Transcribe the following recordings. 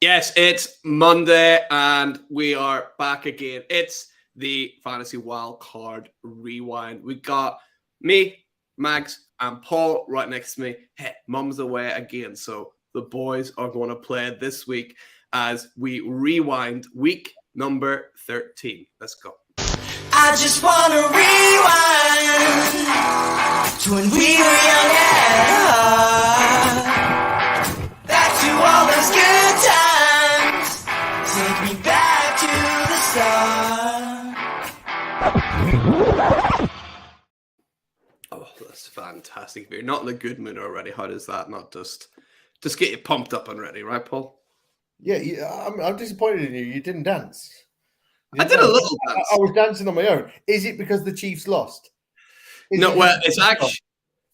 Yes, it's Monday and we are back again. It's the Fantasy Wildcard Rewind. We got me, Mags, and Paul right next to me. Hey, Mum's away again, so the boys are going to play this week as we rewind week number 13. Let's go. I just want to rewind to when we were young and hard. Back to all those good times. Take me back to the start. Oh, that's fantastic. If you're not in a good mood already, how does that not just get you pumped up and ready, right, Paul? Yeah, I'm disappointed in you. You didn't dance. I did a little dance. I was dancing on my own. Is it because the Chiefs lost?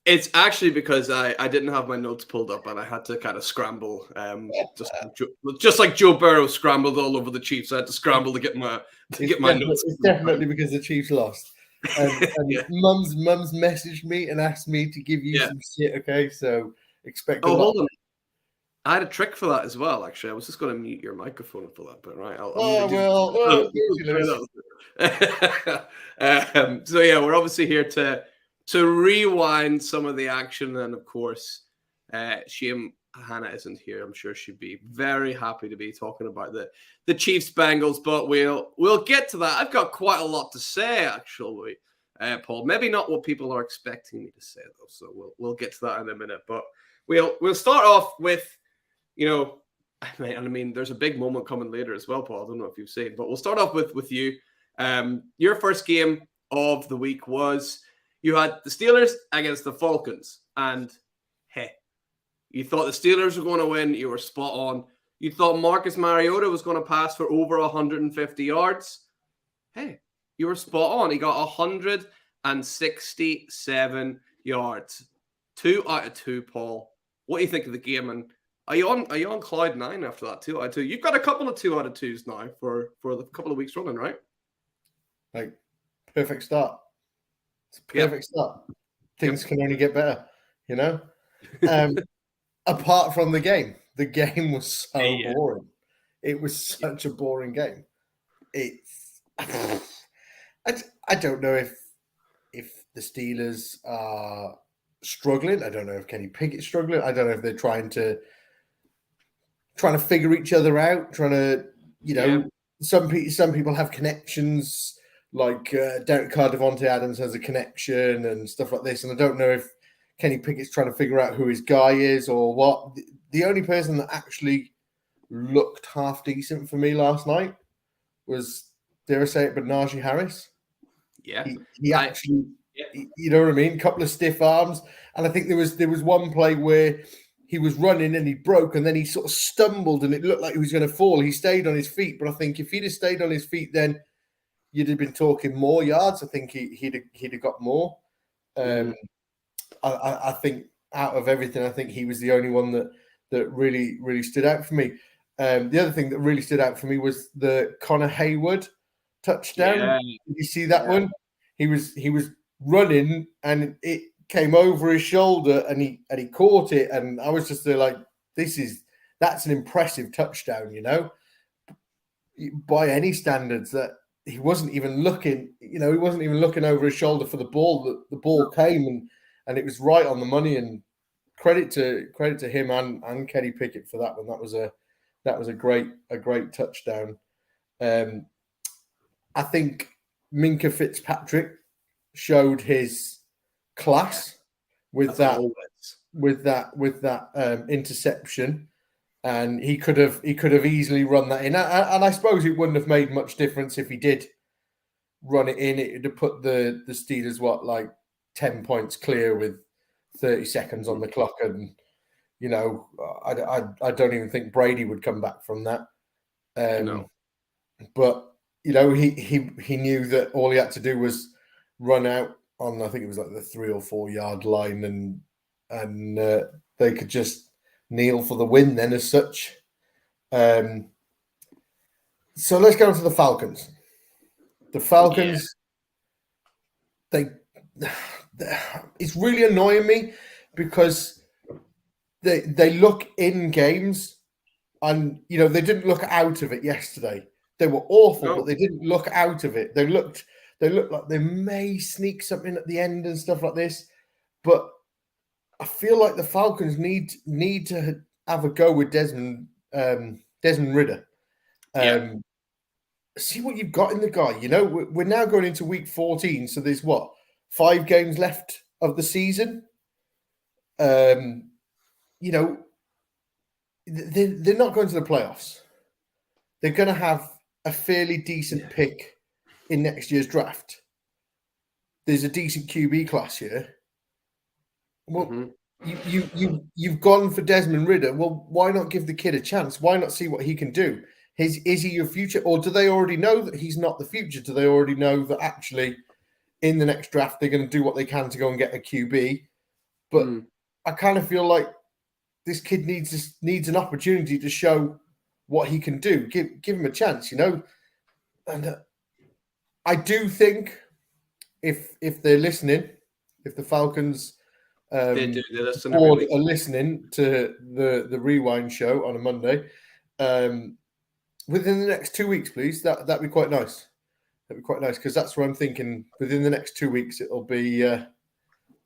It's actually because I didn't have my notes pulled up and I had to kind of scramble. Just like Joe Burrow scrambled all over the Chiefs, I had to scramble to get my notes. It's definitely because the Chiefs lost. And Yeah. Mum's messaged me and asked me to give you some shit. Okay, so expect. Hold on. I had a trick for that as well. Actually, I was just going to mute your microphone for that, but right. So yeah, we're obviously here to rewind some of the action, and of course, Shane Hannah isn't here. I'm sure she'd be very happy to be talking about the Chiefs Bengals, but we'll get to that. I've got quite a lot to say, actually, Paul. Maybe not what people are expecting me to say though. So we'll get to that in a minute. But we'll start off with, I mean, there's a big moment coming later as well, Paul. I don't know if you've seen, but we'll start off with you. Your first game of the week was you had the Steelers against the Falcons, and hey, you thought the Steelers were going to win. You were spot on. You thought Marcus Mariota was going to pass for over 150 yards. Hey, you were spot on. He got 167 yards. 2 out of 2, Paul. What do you think of the game? And are you on cloud 9 after that 2 out of 2? You've got a couple of 2 out of 2s now for the couple of weeks running, right? Like, perfect start. It's a perfect start. Things can only get better, Apart from the game was so boring. It was such a boring game. I don't know if the Steelers are struggling. I don't know if Kenny Pickett's struggling. I don't know if they're trying to figure each other out. Some people have connections. Like Derek Carr, Devontae Adams has a connection and stuff like this. And I don't know if Kenny Pickett's trying to figure out who his guy is or what. The only person that actually looked half decent for me last night was, dare I say it, but Najee Harris. Yeah. He actually, you know what I mean? A couple of stiff arms. And I think there was one play where he was running and he broke and then he sort of stumbled and it looked like he was going to fall. He stayed on his feet. But I think if he'd have stayed on his feet, then you'd have been talking more yards. I think he'd have got more. I think out of everything, I think he was the only one that really, really stood out for me. The other thing that really stood out for me was the Connor Hayward touchdown. Yeah. Did you see that one? He was running and it came over his shoulder and he caught it. And I was just there like, that's an impressive touchdown, by any standards. That he wasn't even looking, he wasn't even looking over his shoulder for the ball. The ball came and it was right on the money. And credit to him and Kenny Pickett for that one. That was a great touchdown. I think Minka Fitzpatrick showed his class with that interception. And he could have easily run that in, and I suppose it wouldn't have made much difference if he did run it in. It would have put the Steelers 10 points clear with 30 seconds on the clock, and I don't even think Brady would come back from that. No. But he knew that all he had to do was run out on, I think it was the 3 or 4 yard line, and they could just kneel for the win then as such. So let's go to the Falcons. The Falcons, it's really annoying me because they look in games And they didn't look out of it yesterday. They were awful, No. but they didn't look out of it. They looked like they may sneak something at the end and stuff like this. But I feel like the Falcons need to have a go with Desmond Ridder. See what you've got in the guy. We're now going into week 14, so there's 5 games left of the season. They're not going to the playoffs. They're going to have a fairly decent pick in next year's draft. There's a decent QB class here. Well, you've gone for Desmond Ridder. Well, why not give the kid a chance? Why not see what he can do? Is he your future, or do they already know that he's not the future? Do they already know that actually in the next draft they're going to do what they can to go and get a QB? But I kind of feel like this kid needs an opportunity to show what he can do. Give him a chance, And I do think if they're listening, if the Falcons they listen board are listening to the Rewind show on a Monday, within the next 2 weeks, please, that'd be quite nice. That'd be quite nice, because that's what I'm thinking. Within the next 2 weeks, it'll be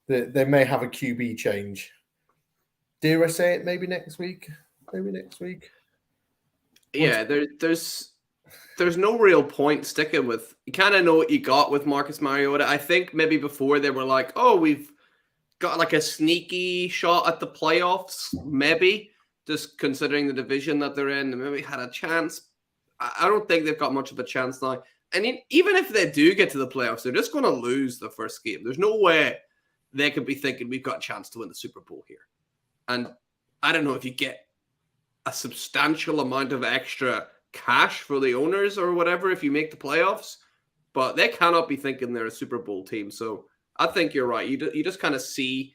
they may have a QB change. Dare I say it? Maybe next week. Yeah, there's no real point sticking with. You kind of know what you got with Marcus Mariota. I think maybe before they were like, oh, we've got like a sneaky shot at the playoffs, maybe, just considering the division that they're in, and maybe had a chance. I don't think they've got much of a chance now. And even if they do get to the playoffs, they're just going to lose the first game. There's no way they could be thinking we've got a chance to win the Super Bowl here. And I don't know if you get a substantial amount of extra cash for the owners or whatever if you make the playoffs, but they cannot be thinking they're a Super Bowl team. So I think you're right. You just kind of see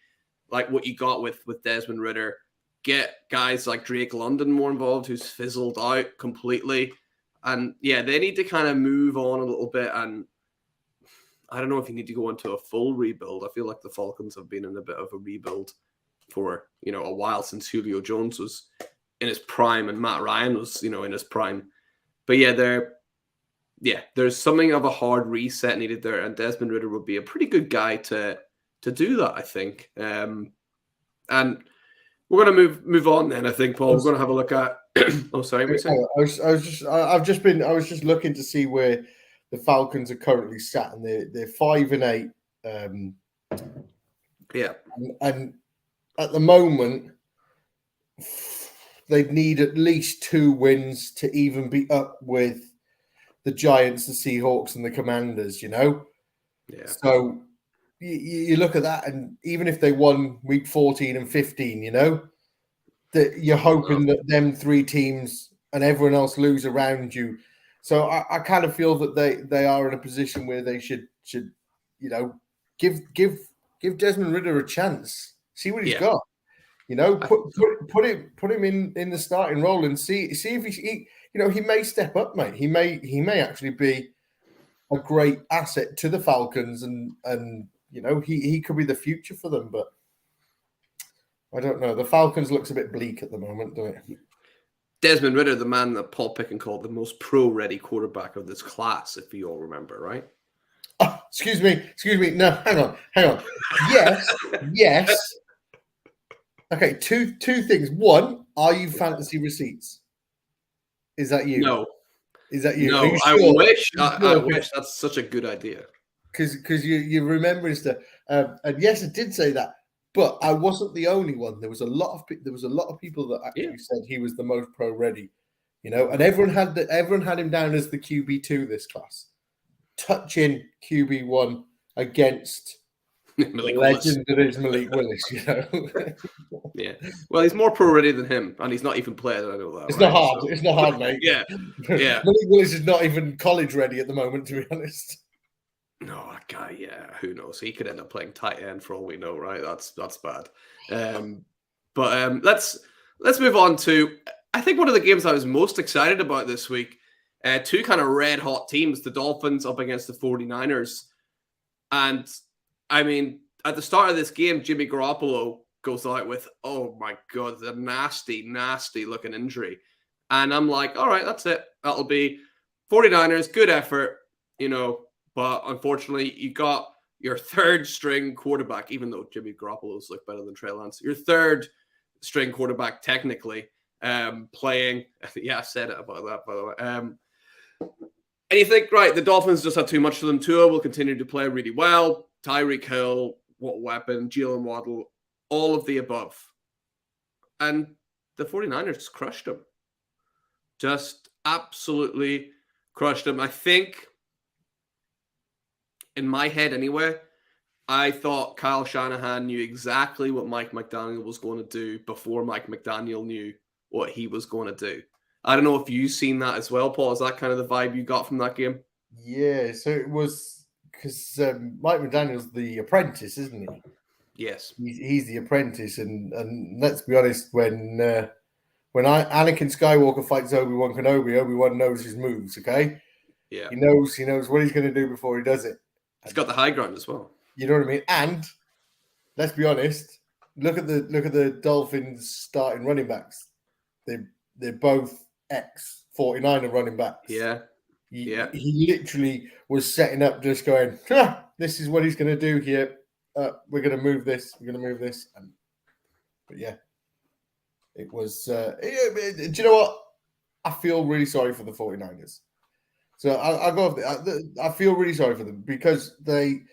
like what you got with Desmond Ridder. Get guys like Drake London more involved, who's fizzled out completely. And yeah, they need to kind of move on a little bit. And I don't know if you need to go into a full rebuild. I feel like the Falcons have been in a bit of a rebuild for, a while, since Julio Jones was in his prime and Matt Ryan was, in his prime. But there's something of a hard reset needed there. And Desmond Ridder would be a pretty good guy to do that, I think. And we're going to move on then, I think, Paul. We're going to have a look at. Oh, sorry. I was just looking to see where the Falcons are currently sat, and they're 5-8. And at the moment, they'd need at least 2 wins to even be up with the Giants, the Seahawks, and the Commanders. Yeah. So you look at that, and even if they won week 14 and 15, that you're hoping that them 3 teams and everyone else lose around you. So I kind of feel that they are in a position where they should give Desmond Ridder a chance, see what he's got. Put him in the starting role and see if he may step up, mate. He may actually be a great asset to the Falcons, and he could be the future for them, but I don't know. The Falcons looks a bit bleak at the moment, don't it? Desmond Ridder, the man that Paul Picken called the most pro-ready quarterback of this class, if you all remember, right? Oh, excuse me. No, hang on. Yes. Okay, two things. One, are you fantasy receipts? Is that you? No. Is that you? No, you I sure? wish. I wish. That's such a good idea. Because you're remembering stuff. And yes, I did say that. But I wasn't the only one. There was a lot of people that actually said he was the most pro-ready, and everyone had him down as the QB2 this class, touching QB1 against the legend that is Malik Willis. Yeah. Well, he's more pro-ready than him, and he's not even played. I know that. It's not hard. So. It's not hard, mate. Yeah. Malik Willis is not even college ready at the moment, to be honest. No, that guy, who knows? He could end up playing tight end for all we know, right? That's bad. But let's move on to, I think, one of the games I was most excited about this week. 2 kind of red-hot teams, the Dolphins up against the 49ers. And, I mean, at the start of this game, Jimmy Garoppolo goes out with, oh, my God, the nasty, nasty-looking injury. And I'm like, all right, that's it. That'll be 49ers, good effort, but unfortunately you got your third string quarterback, even though Jimmy Garoppolo's looked better than Trey Lance, your third string quarterback technically playing. Yeah, I said it about that, by the way. And you think, right, the Dolphins just had too much for them. Tua will continue to play really well. Tyreek Hill, what weapon, Jalen Waddle, all of the above. And the 49ers just crushed them. Just absolutely crushed them. I think, in my head anyway, I thought Kyle Shanahan knew exactly what Mike McDaniel was going to do before Mike McDaniel knew what he was going to do. I don't know if you've seen that as well, Paul. Is that kind of the vibe you got from that game? Yeah, so it was because Mike McDaniel's the apprentice, isn't he? Yes. He's the apprentice, and let's be honest, when Anakin Skywalker fights Obi-Wan Kenobi, Obi-Wan knows his moves, okay? Yeah. He knows what he's going to do before he does it. He's got the high ground as well. You know what I mean? And let's be honest, look at the Dolphins starting running backs. They're both ex-49er running backs. Yeah. He literally was setting up, just going, this is what he's going to do here. We're going to move this. We're going to move this. But yeah, it was. Do you know what? I feel really sorry for the 49ers. So I'll go off. I feel really sorry for them because they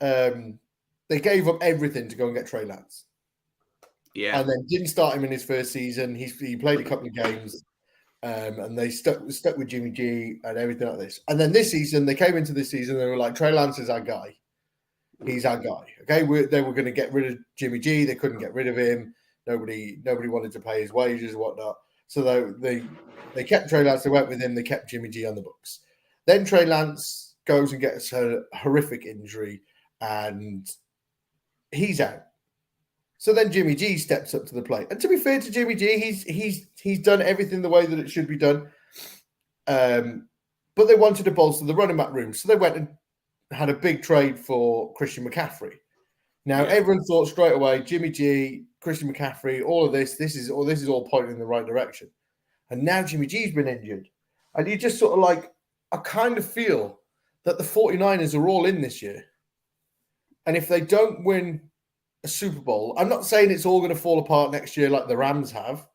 gave up everything to go and get Trey Lance. Yeah, and then didn't start him in his first season. He played a couple of games, and they stuck with Jimmy G and everything like this. And then this season, they came into this season, they were like, Trey Lance is our guy. He's our guy. Okay, they were going to get rid of Jimmy G. They couldn't get rid of him. Nobody wanted to pay his wages and whatnot. So they kept Trey Lance. They went with him. They kept Jimmy G on the books. Then Trey Lance goes and gets a horrific injury, and he's out. So then Jimmy G steps up to the plate. And to be fair to Jimmy G, he's done everything the way that it should be done. But they wanted to bolster the running back room. So they went and had a big trade for Christian McCaffrey. Now, everyone thought straight away, Jimmy G, Christian McCaffrey, all of this is all pointing in the right direction. And now Jimmy G's been injured. And you just sort of like, I kind of feel that the 49ers are all in this year. And if they don't win a Super Bowl, I'm not saying it's all going to fall apart next year like the Rams have.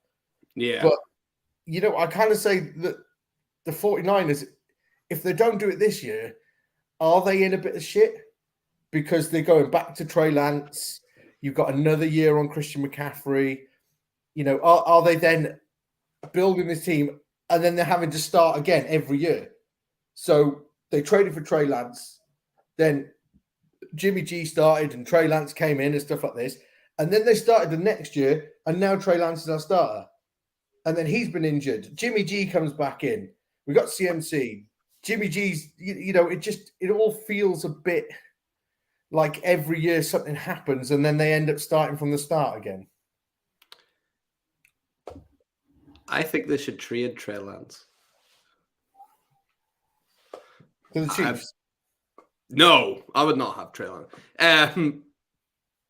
Yeah. But, I kind of say that the 49ers, if they don't do it this year, are they in a bit of shit? Because they're going back to Trey Lance. You've got another year on Christian McCaffrey. Are they then building this team and then they're having to start again every year? So they traded for Trey Lance. Then Jimmy G started and Trey Lance came in and stuff like this. And then they started the next year and now Trey Lance is our starter. And then he's been injured. Jimmy G comes back in. We got CMC. Jimmy G's, it all feels a bit like every year something happens and then they end up starting from the start again. I think they should trade Trey Lance. To the Chiefs? No, I would not have Trey Lance.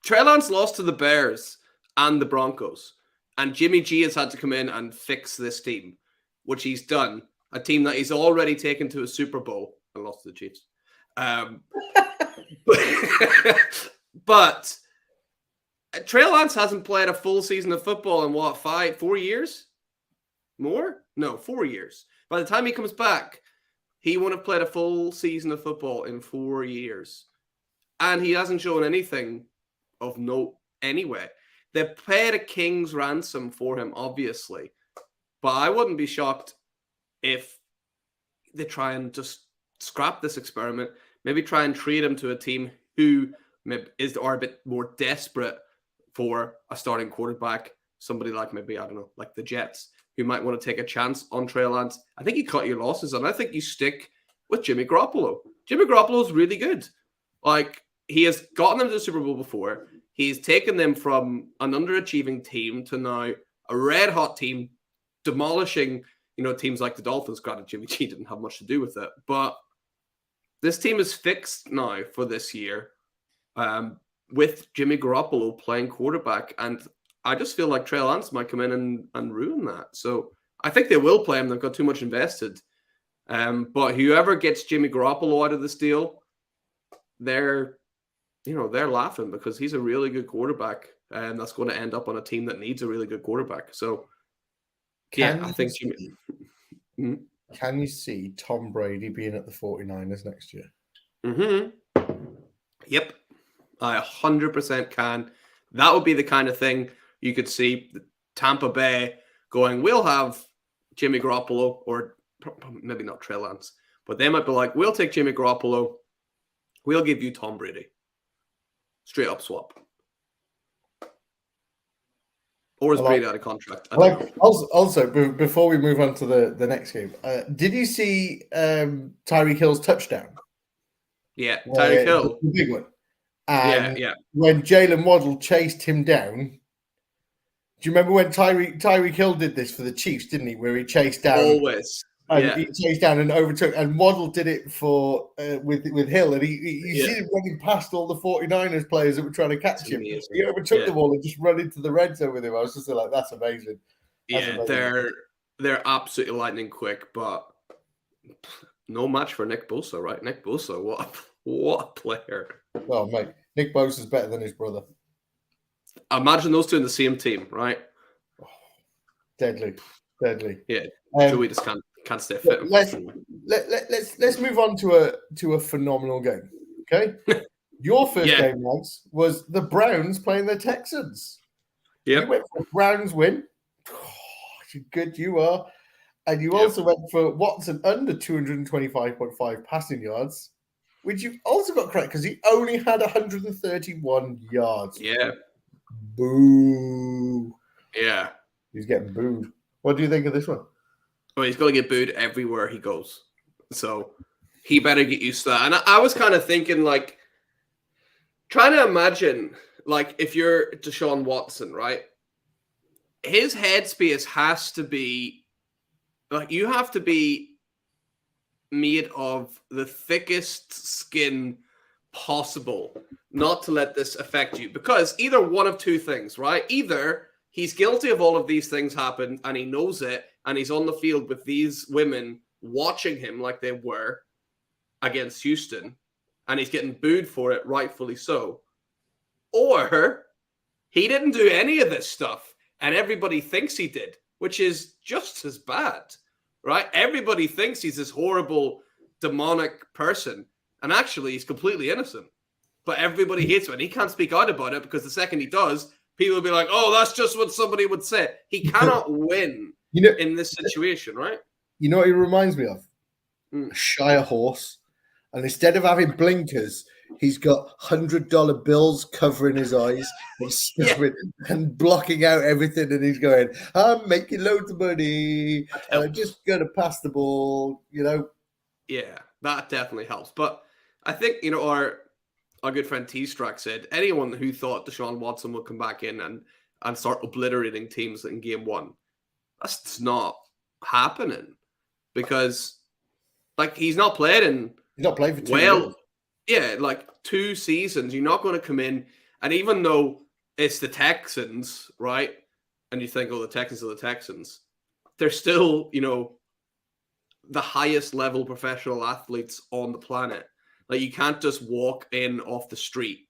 Trey Lance lost to the Bears and the Broncos, and Jimmy G has had to come in and fix this team, which he's done. A team that he's already taken to a Super Bowl and lost to the Chiefs. But Trey Lance hasn't played a full season of football in 4 years? More? No, 4 years. By the time he comes back, he won't have played a full season of football in 4 years. And he hasn't shown anything of note anyway. They paid a king's ransom for him, obviously. But I wouldn't be shocked if they try and just scrap this experiment, maybe try and trade him to a team who are a bit more desperate for a starting quarterback, somebody like maybe, I don't know, like the Jets, who might want to take a chance on Trey Lance. I think you cut your losses, and I think you stick with Jimmy Garoppolo. Jimmy Garoppolo is really good. Like, he has gotten them to the Super Bowl before. He's taken them from an underachieving team to now a red-hot team, demolishing teams like the Dolphins. Granted, Jimmy G didn't have much to do with it. But this team is fixed now for this year with Jimmy Garoppolo playing quarterback. And I just feel like Trey Lance might come in and ruin that. So I think they will play him. They've got too much invested. But whoever gets Jimmy Garoppolo out of this deal, they're laughing because he's a really good quarterback, and that's going to end up on a team that needs a really good quarterback. So, I think Jimmy. Can you see Tom Brady being at the 49ers next year? Mm-hmm. Yep. I 100% can. That would be the kind of thing you could see Tampa Bay going, we'll have Jimmy Garoppolo, or maybe not Trey Lance, but they might be like, we'll take Jimmy Garoppolo. We'll give you Tom Brady. Straight up swap. Or is Brady out of contract? Also, before we move on to the next game, did you see Tyreek Hill's touchdown? Yeah, Tyreek Hill. The big one. And yeah. When Jalen Waddle chased him down, do you remember when Tyreek Hill did this for the Chiefs, didn't he? Where he chased down. Always. And he chased down and overtook. And Waddle did it for with Hill. And you see him running past all the 49ers players that were trying to catch him. Amazing. He overtook the ball and just run into the red zone with him. I was just like, that's amazing. They're absolutely lightning quick, but no match for Nick Bosa, right? Nick Bosa, what a player. Oh, mate. Nick Bosa's better than his brother. Imagine those two in the same team, right? Oh, deadly. Yeah. Joey just can't stay fit. Let's move on to a phenomenal game. Okay. Your first game, Lance, was the Browns playing the Texans. Yeah. You went for Browns win. Oh, good you are. And you also went for Watson under 225.5 passing yards, which you also got correct because he only had 131 yards. Yeah. Boo. Yeah. He's getting booed. What do you think of this one? Well, he's going to get booed everywhere he goes. So he better get used to that. And I was kind of thinking, like, trying to imagine, like, if you're Deshaun Watson, right? His headspace has to be, like, you have to be made of the thickest skin possible not to let this affect you. Because either one of two things, right? Either he's guilty of all of these things happen and he knows it, and he's on the field with these women watching him like they were against Houston, and he's getting booed for it, rightfully so. Or he didn't do any of this stuff, and everybody thinks he did, which is just as bad, right? Everybody thinks he's this horrible, demonic person, and actually he's completely innocent. But everybody hates him, and he can't speak out about it because the second he does, people will be like, oh, that's just what somebody would say. He cannot win in this situation, right? You know what he reminds me of? A Shire horse. And instead of having blinkers, he's got $100 bills covering his eyes and blocking out everything. And he's going, I'm making loads of money. And I'm just going to pass the ball, you know? Yeah, that definitely helps. But I think, our good friend T-Strack said, anyone who thought Deshaun Watson would come back in and start obliterating teams in game one, that's not happening. Because, like, he's not played for 2 years. Yeah, like 2 seasons. You're not going to come in, and even though it's the Texans, right? And you think, oh, the Texans are the Texans. They're still, the highest level professional athletes on the planet. Like, you can't just walk in off the street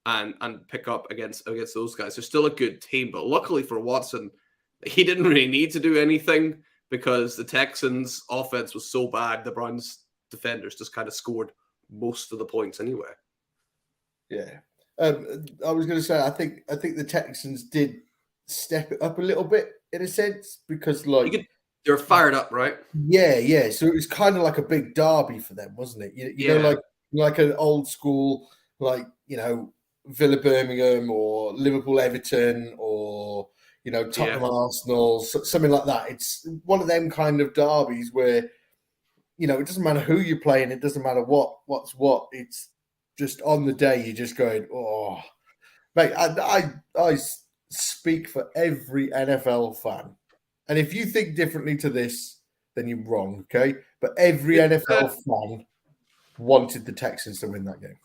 and pick up against those guys. They're still a good team, but luckily for Watson, he didn't really need to do anything because the Texans' offense was so bad, the Browns' defenders just kind of scored most of the points anyway. Yeah. I was going to say, I think the Texans did step it up a little bit in a sense because, they're fired up, right? Yeah. So it was kind of like a big derby for them, wasn't it? You know, like an old school, Villa Birmingham or Liverpool Everton or Tottenham Arsenal, something like that. It's one of them kind of derbies where it doesn't matter who you're playing, it doesn't matter what's what. It's just on the day you're just going, oh, mate. I speak for every NFL fan, and if you think differently to this, then you're wrong. Okay, but every NFL fan wanted the Texans to win that game.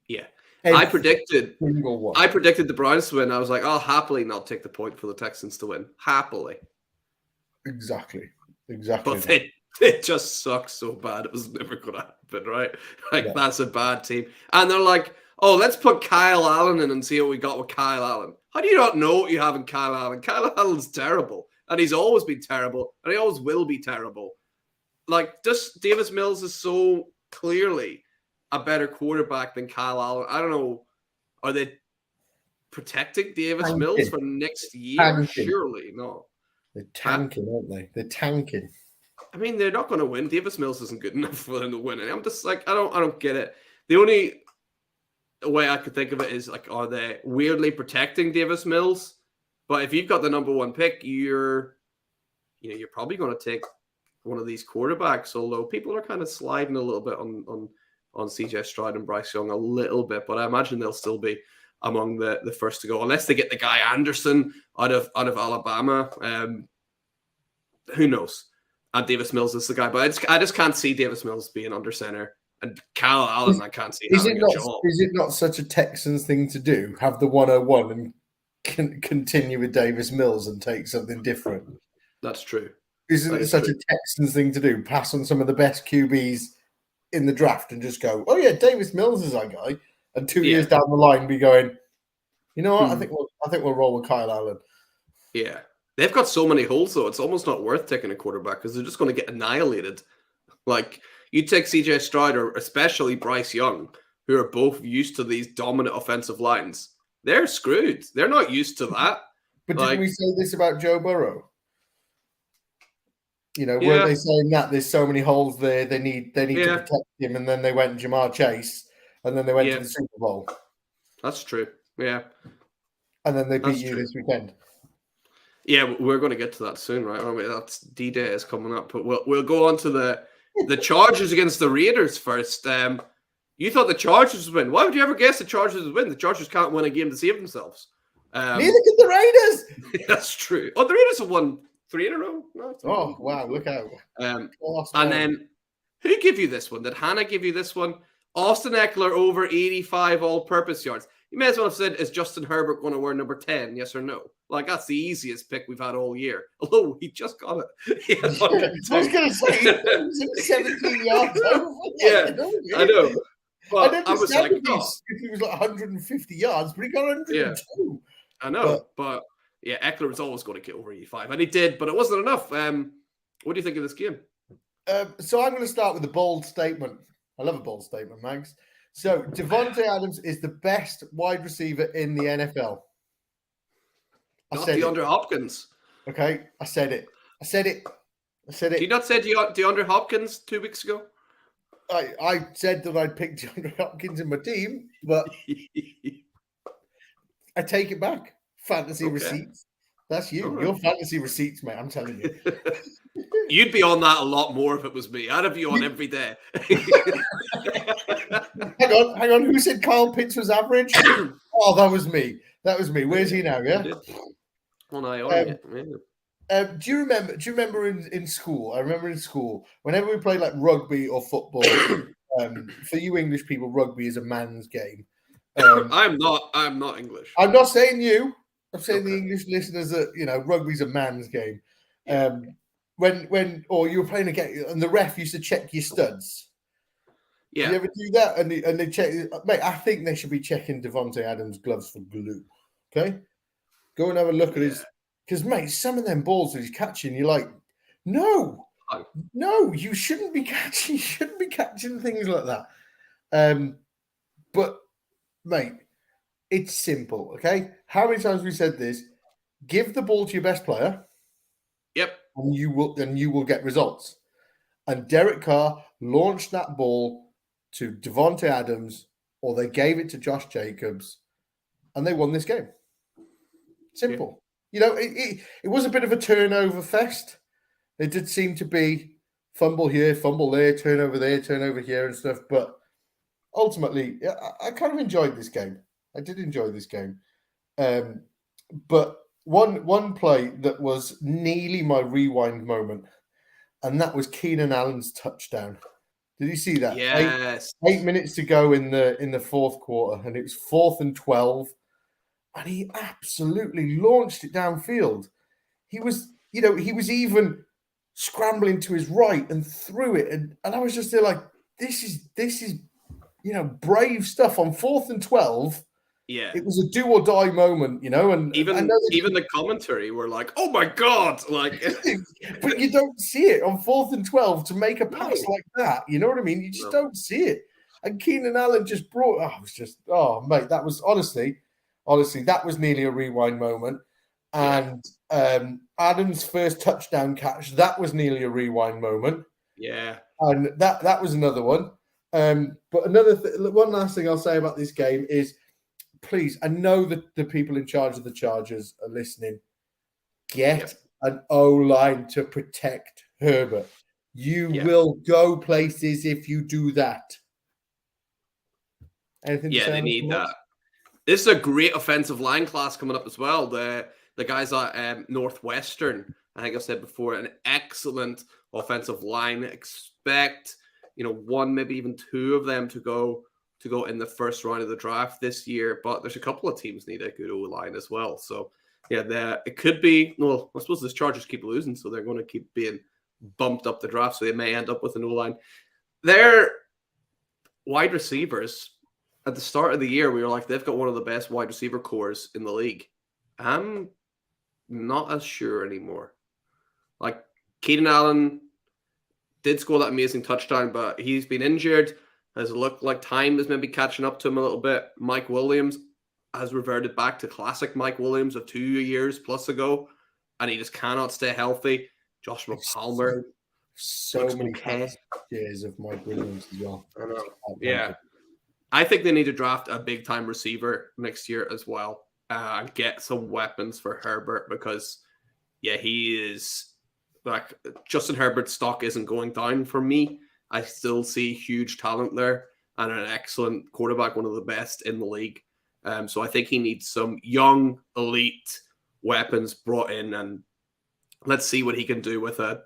Yeah. I predicted the Browns to win. I was like, I'll happily not take the point for the Texans to win. Happily. Exactly. But they just suck so bad. It was never going to happen, right? Like, that's a bad team. And they're like, oh, let's put Kyle Allen in and see what we got with Kyle Allen. How do you not know what you have in Kyle Allen? Kyle Allen's terrible. And he's always been terrible. And he always will be terrible. Like, just Davis Mills is so clearly a better quarterback than Kyle Allen. I don't know. Are they protecting Davis Mills for next year? Surely no. They're tanking, aren't they? They're tanking. I mean, they're not going to win. Davis Mills isn't good enough for them to win. And I'm just like, I don't get it. The only way I could think of it is like, are they weirdly protecting Davis Mills? But if you've got the number one pick, you're probably going to take one of these quarterbacks. Although people are kind of sliding a little bit on CJ Stroud and Bryce Young a little bit, but I imagine they'll still be among the first to go, unless they get the guy Anderson out of Alabama. Who knows? And Davis Mills is the guy, but I just can't see Davis Mills being under center. And Kyle Allen, I can't see having a job. Is it not such a Texans thing to do? Have the 101 and continue with Davis Mills and take something different? That's true. Isn't it such a Texans thing to do? Pass on some of the best QBs in the draft and just go, oh yeah, Davis Mills is our guy. And 2 years down the line, be going, you know what? I think we'll roll with Kyle Allen. Yeah, they've got so many holes though. It's almost not worth taking a quarterback because they're just going to get annihilated. Like you take CJ Stroud or especially Bryce Young, who are both used to these dominant offensive lines. They're screwed. They're not used to that. But didn't we say this about Joe Burrow? You know, weren't they saying that there's so many holes there? They need to protect him, and then they went Jamar Chase, and then they went to the Super Bowl. That's true. Yeah. And then they beat you this weekend. Yeah, we're going to get to that soon, right? I mean, that's D-Day is coming up, but we'll go on to the Chargers against the Raiders first. You thought the Chargers would win. Why would you ever guess the Chargers would win? The Chargers can't win a game to save themselves. Neither can the Raiders. That's true. Oh, the Raiders have won 3 in a row. No, wow, look out. And then, who gave you this one? Did Hannah give you this one? Austin Eckler over 85 all-purpose yards. You may as well have said, is Justin Herbert going to wear number 10, yes or no? Like, that's the easiest pick we've had all year. Although, he just got it. I was going to say, it was 17 yards over. Yeah, I know. But I was like, if he was like 150 yards, but he got 102. Yeah, I know, but yeah, Eckler was always going to get over 85, and he did, but it wasn't enough. What do you think of this game? So I'm going to start with a bold statement. I love a bold statement, Mags. So Devontae Adams is the best wide receiver in the NFL. Not DeAndre Hopkins. Okay, I said it. Did you not say DeAndre Hopkins 2 weeks ago? I said that I'd pick DeAndre Hopkins in my team, but I take it back. Fantasy receipts. That's you. Right. Your fantasy receipts, mate. I'm telling you. You'd be on that a lot more if it was me. I'd have you on every day. Hang on. Who said Kyle Pitts was average? Oh, that was me. Where's he now? Yeah. One eye on it. Do you remember in school? I remember in school whenever we played like rugby or football. For you English people, rugby is a man's game. I'm not English. I'm not saying you. I'm saying the English listeners that rugby's a man's game. When you were playing a game and the ref used to check your studs. Yeah. You ever do that? And they check, mate. I think they should be checking Devontae Adams' gloves for glue. Okay, go and have a look at his. Because mate, some of them balls that he's catching, you're like, no, you shouldn't be catching. You shouldn't be catching things like that. But mate, it's simple. Okay, how many times have we said this? Give the ball to your best player. Yep. And you will get results. And Derek Carr launched that ball to Devontae Adams, or they gave it to Josh Jacobs, and they won this game. Simple. Yeah. It was a bit of a turnover fest. It did seem to be fumble here, fumble there, turnover there, turnover here and stuff. But ultimately, I kind of enjoyed this game. I did enjoy this game. But one play that was nearly my rewind moment, and that was Keenan Allen's touchdown. Did you see that? Yes. 8 minutes to go in the fourth quarter, and it was 4th and 12, and he absolutely launched it downfield. He was he was even scrambling to his right and threw it. And I was just there like, this is brave stuff on 4th and 12. Yeah. It was a do or die moment, and even the commentary were like, "Oh my God!" Like, but you don't see it on 4th and 12 to make a pass like that. You know what I mean? You just don't see it. And Keenan Allen just brought. Mate, that was honestly, that was nearly a rewind moment. And Adams' first touchdown catch, that was nearly a rewind moment. Yeah, and that was another one. But one last thing I'll say about this game is, please, I know that the people in charge of the Chargers are listening. Get an O-line to protect Herbert. You will go places if you do that. Anything to say they need that. This is a great offensive line class coming up as well. The guys at Northwestern, I think I've said before, an excellent offensive line. Expect, one, maybe even two of them to go in the first round of the draft this year. But there's a couple of teams need a good O-line as well. So, it could be, well, I suppose the Chargers keep losing, so they're going to keep being bumped up the draft, so they may end up with an O-line. Their wide receivers, at the start of the year, we were like, they've got one of the best wide receiver cores in the league. I'm not as sure anymore. Like, Keenan Allen did score that amazing touchdown, but he's been injured. Has looked like time is maybe catching up to him a little bit. Mike Williams has reverted back to classic Mike Williams of 2 years plus ago, and he just cannot stay healthy. Joshua Palmer. So many years of Mike Williams as well. I know. Yeah. I think they need to draft a big-time receiver next year as well and get some weapons for Herbert because, he is like Justin Herbert's stock isn't going down for me. I still see huge talent there and an excellent quarterback, one of the best in the league. So I think he needs some young, elite weapons brought in, and let's see what he can do with a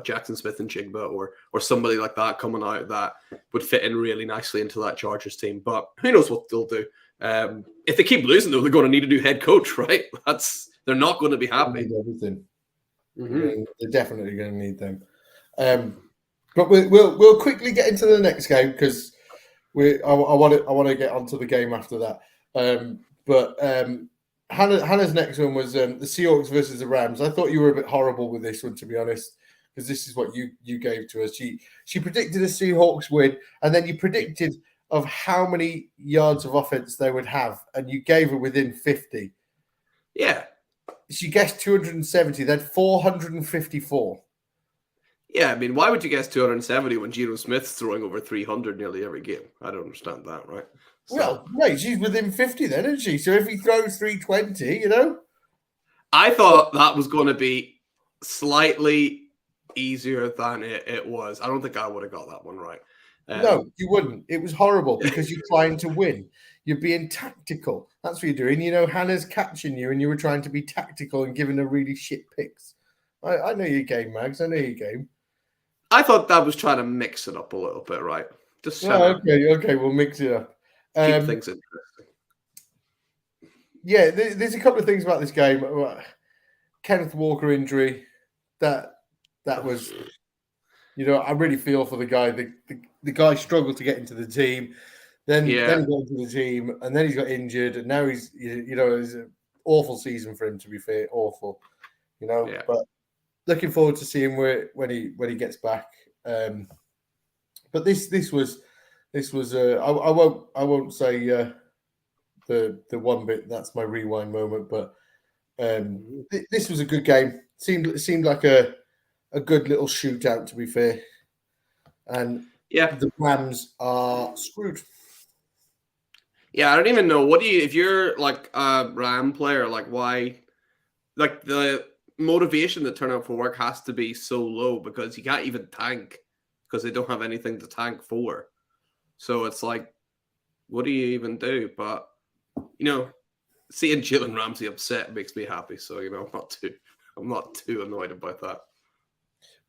Jackson Smith and Jigba or somebody like that coming out that would fit in really nicely into that Chargers team. But who knows what they'll do. If they keep losing, though, they're going to need a new head coach, right? They're not going to be happy. Everything. Mm-hmm. They're definitely going to need them. But we'll quickly get into the next game because I want to get onto the game after that. Hannah's next one was the Seahawks versus the Rams. I thought you were a bit horrible with this one, to be honest, because this is what you gave to us. She predicted a Seahawks win, and then you predicted of how many yards of offense they would have, and you gave her within 50. Yeah. She guessed 270. They had 454. Yeah, I mean, why would you guess 270 when Geno Smith's throwing over 300 nearly every game? I don't understand that, right? So, well, right, she's within 50 then, isn't she? So if he throws 320, I thought that was going to be slightly easier than it was. I don't think I would have got that one right. No, you wouldn't. It was horrible because you're trying to win. You're being tactical. That's what you're doing. Hannah's catching you and you were trying to be tactical and giving her really shit picks. I know your game, Mags. I know your game. I thought that was trying to mix it up a little bit, right? Just okay, we'll mix it up. Keep things interesting. Yeah, there's a couple of things about this game. Kenneth Walker injury, that was, I really feel for the guy. The guy struggled to get into the team, then he got into the team, and then he's got injured, and now he's, it's an awful season for him. To be fair, awful, But looking forward to seeing when he gets back. But this was I won't say the one bit that's my rewind moment, but this was a good game. Seemed like a good little shootout, to be fair. And the Rams are screwed. Yeah, I don't even know. If you're like a Ram player, like why, like the motivation to turn up for work has to be so low because you can't even tank because they don't have anything to tank for. So it's like, what do you even do? But, seeing Jalen Ramsey upset makes me happy. So, I'm not too annoyed about that.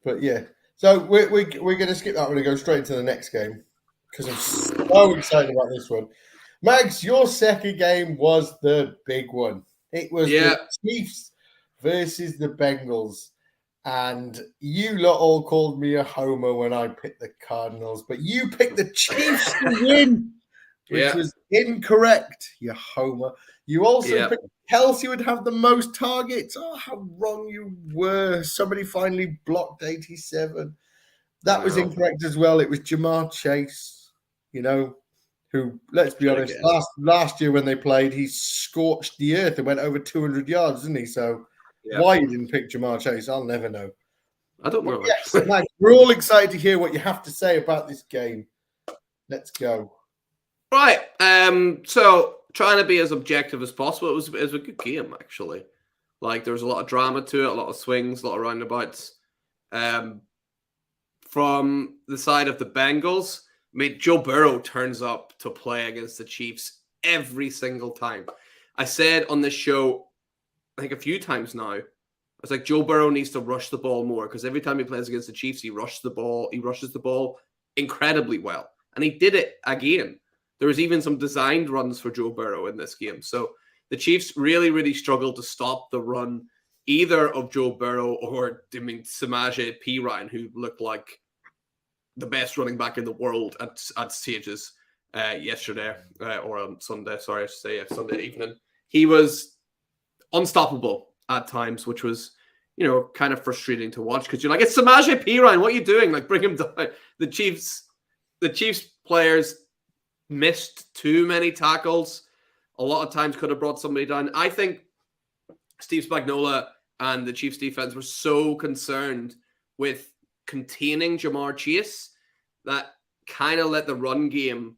But yeah, so we're going to skip that one and go straight into the next game because I'm so excited about this one. Mags, your second game was the big one. It was the Chiefs versus the Bengals. And you lot all called me a homer when I picked the Cardinals, but you picked the Chiefs to win, which was incorrect, you homer. You also picked Kelsey would have the most targets. Oh, how wrong you were. Somebody finally blocked 87. That was incorrect as well. It was Jamar Chase, who, let's be honest, last year when they played, he scorched the earth and went over 200 yards, didn't he? So why you didn't pick Jamar Chase, I'll never know. I don't know. Yes, Max, we're all excited to hear what you have to say about this game. Let's go. Right. So trying to be as objective as possible. It was a good game, actually. Like, there was a lot of drama to it, a lot of swings, a lot of roundabouts. From the side of the Bengals, I mean, Joe Burrow turns up to play against the Chiefs every single time. I said on this show, I think a few times now, I was like, Joe Burrow needs to rush the ball more because every time he plays against the Chiefs, he rushes the ball incredibly well. And he did it again. There was even some designed runs for Joe Burrow in this game. So the Chiefs really, really struggled to stop the run either of Joe Burrow or, Samaje Perine, who looked like the best running back in the world at stages yesterday or on Sunday. Sorry, I should say Sunday evening. He was unstoppable at times, which was, kind of frustrating to watch because you're like, it's Samaje Perine. What are you doing? Like, bring him down. The Chiefs players missed too many tackles. A lot of times could have brought somebody down. I think Steve Spagnuolo and the Chiefs defense were so concerned with containing Jamar Chase that kind of let the run game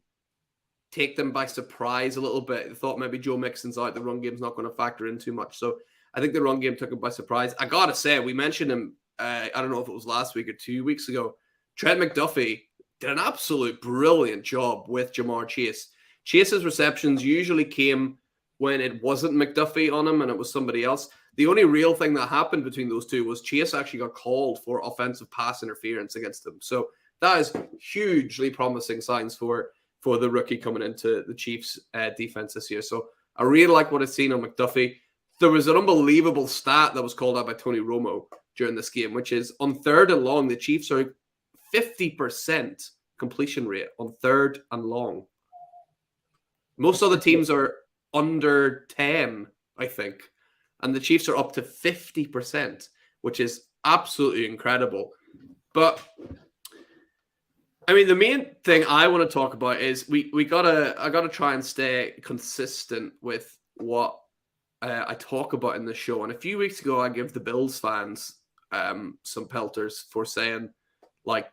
take them by surprise a little bit. They thought maybe Joe Mixon's out, the run game's not going to factor in too much. So I think the run game took him by surprise. I got to say, we mentioned him, I don't know if it was last week or 2 weeks ago. Trent McDuffie did an absolute brilliant job with Jamar Chase. Chase's receptions usually came when it wasn't McDuffie on him and it was somebody else. The only real thing that happened between those two was Chase actually got called for offensive pass interference against him. So that is hugely promising signs for the rookie coming into the Chiefs defense this year. So I really like what I've seen on McDuffie. There was an unbelievable stat that was called out by Tony Romo during this game, which is on 3rd and long, the Chiefs are 50% completion rate on 3rd and long. Most other teams are under 10, I think. And the Chiefs are up to 50%, which is absolutely incredible. But, I mean, the main thing I want to talk about is I gotta try and stay consistent with what I talk about in the show. And a few weeks ago, I gave the Bills fans some pelters for saying, like,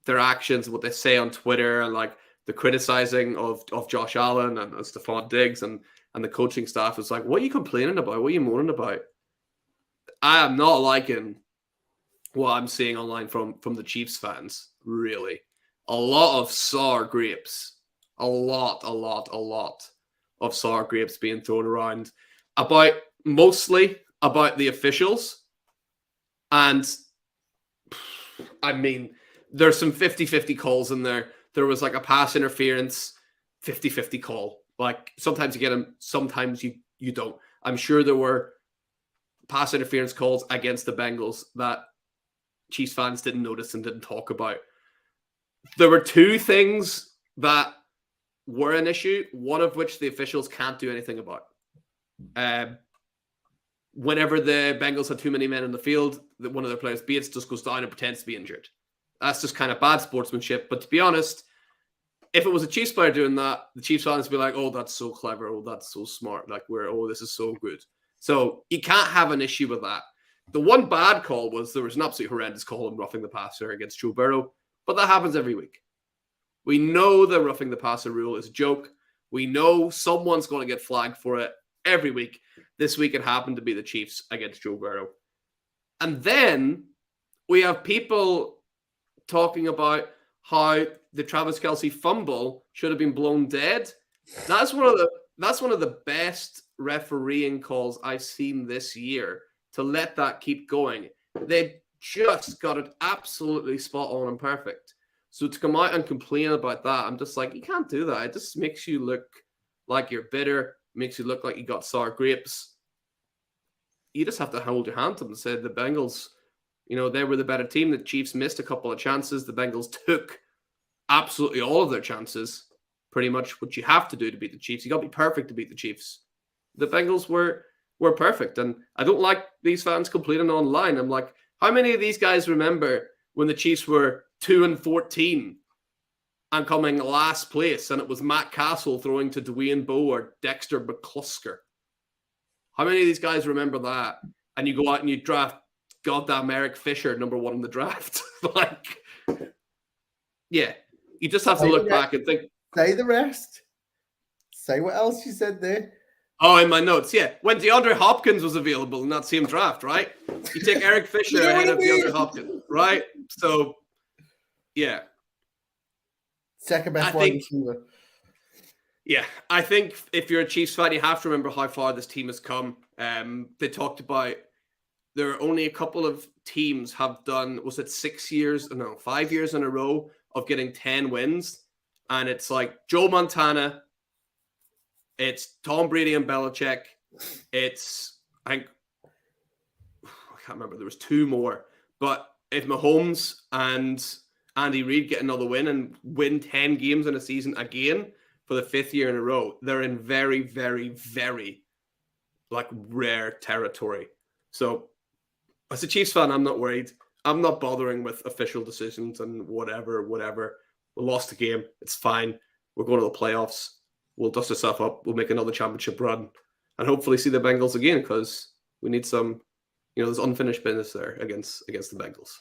their actions, what they say on Twitter, and like the criticizing of Josh Allen and Stephon Diggs and the coaching staff is like, what are you complaining about? What are you moaning about? I am not liking what I'm seeing online from the Chiefs fans, really. A lot of sour grapes. A lot of sour grapes being thrown around mostly about the officials. And, I mean, there's some 50-50 calls in there. There was like a pass interference, 50-50 call. Like, sometimes you get them, sometimes you don't. I'm sure there were pass interference calls against the Bengals that Chiefs fans didn't notice and didn't talk about. There were two things that were an issue, one of which the officials can't do anything about. Whenever the Bengals had too many men in the field, one of their players, Bates, just goes down and pretends to be injured. That's just kind of bad sportsmanship. But to be honest, if it was a Chiefs player doing that, the Chiefs fans would be like, oh, that's so clever. Oh, that's so smart. Like, this is so good. So you can't have an issue with that. The one bad call was there was an absolutely horrendous call on roughing the passer against Joe Burrow, but that happens every week. We know the roughing the passer rule is a joke. We know someone's going to get flagged for it every week. This week it happened to be the Chiefs against Joe Burrow. And then we have people talking about how the Travis Kelce fumble should have been blown dead. That's one of the best refereeing calls I've seen this year to let that keep going. They just got it absolutely spot on and perfect. So to come out and complain about that, I'm just like, you can't do that. It just makes you look like you're bitter, makes you look like you got sour grapes. You just have to hold your hand to them and say the Bengals You know, they were the better team. The Chiefs missed a couple of chances. The Bengals took absolutely all of their chances. Pretty much what you have to do to beat the Chiefs. You got to be perfect to beat the Chiefs. The Bengals were perfect. And I don't like these fans complaining online. I'm like, how many of these guys remember when the Chiefs were 2-14 and coming last place, and it was Matt Castle throwing to Dwayne Bowe or Dexter McClusker? How many of these guys remember that? And you go out and you draft goddamn Eric Fisher, number 1 in the draft. Like, yeah, you just have to look back and think. Say the rest. Say what else you said there. Oh, in my notes, yeah. When DeAndre Hopkins was available in that same draft, right? You take Eric Fisher ahead of DeAndre Hopkins, right? So, yeah. Second best wide receiver. Yeah, I think if you're a Chiefs fan, you have to remember how far this team has come. They talked about there are only a couple of teams have done, was it 5 years in a row of getting 10 wins. And it's like Joe Montana, it's Tom Brady and Belichick, it's, I can't remember, there was 2 more. But if Mahomes and Andy Reid get another win and win 10 games in a season again for the 5th year in a row, they're in very, very, very like rare territory. So as a Chiefs fan, I'm not worried. I'm not bothering with official decisions and whatever. We lost the game. It's fine. We're going to the playoffs. We'll dust ourselves up. We'll make another championship run and hopefully see the Bengals again, because we need some, there's unfinished business there against the Bengals.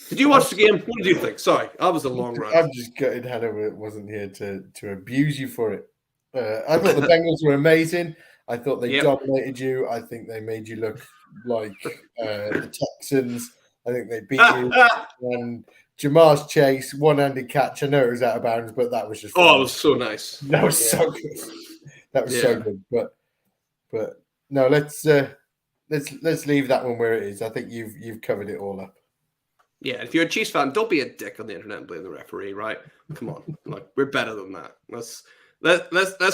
Did you watch the game? What did you think? Sorry, that was a long run. I'm just gutted Hannah wasn't here to abuse you for it. I thought the Bengals were amazing. I thought they dominated you. I think they made you look like the Texans. I think they beat you. And Jamar's Chase, one-handed catch. I know it was out of bounds, but that was just fun. Oh, it was so nice. That was so good. That was so good. But no, let's leave that one where it is. I think you've covered it all up. Yeah, if you're a Chiefs fan, don't be a dick on the internet and blame the referee, right? Come on, like we're better than that. Let's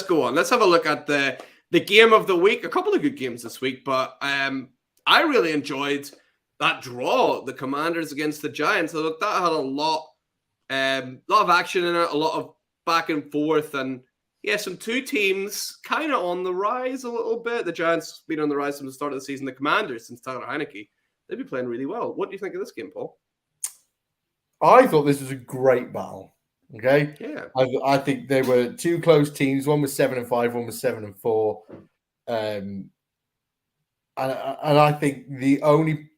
go on. Let's have a look at the game of the week. A couple of good games this week, but I really enjoyed that draw, the Commanders against the Giants. I thought that had a lot of action in it, a lot of back and forth, and some 2 teams kind of on the rise a little bit. The Giants been on the rise from the start of the season. The Commanders, since Tyler Heineke, they've been playing really well. What do you think of this game, Paul? I thought this was a great battle. Okay. Yeah. I think they were 2 close teams. One was 7-5, one was 7-4. And I think the only